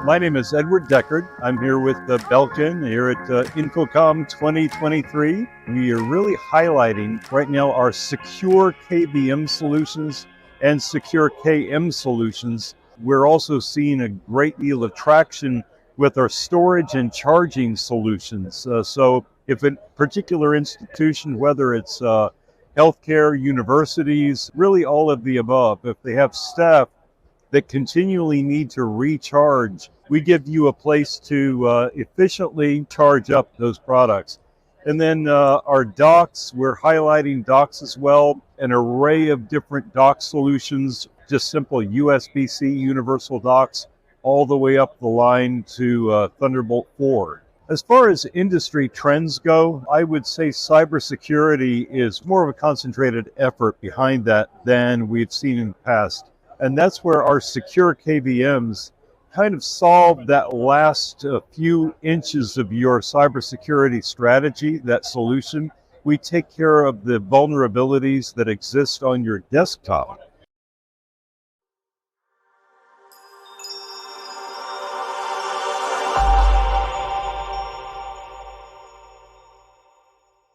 My name is Edward Deckard. I'm here with Belkin here at InfoComm 2023. We are really highlighting right now our secure KVM solutions and secure KM solutions. We're also seeing a great deal of traction with our storage and charging solutions. So if a particular institution, whether it's healthcare, universities, really all of the above, if they have staff that continually need to recharge, we give you a place to efficiently charge up those products. And then our docks, we're highlighting docks as well, an array of different dock solutions, just simple USB-C universal docks, all the way up the line to Thunderbolt 4. As far as industry trends go, I would say cybersecurity is more of a concentrated effort behind that than we've seen in the past. And that's where our secure KVMs kind of solve that last few inches of your cybersecurity strategy, that solution. We take care of the vulnerabilities that exist on your desktop.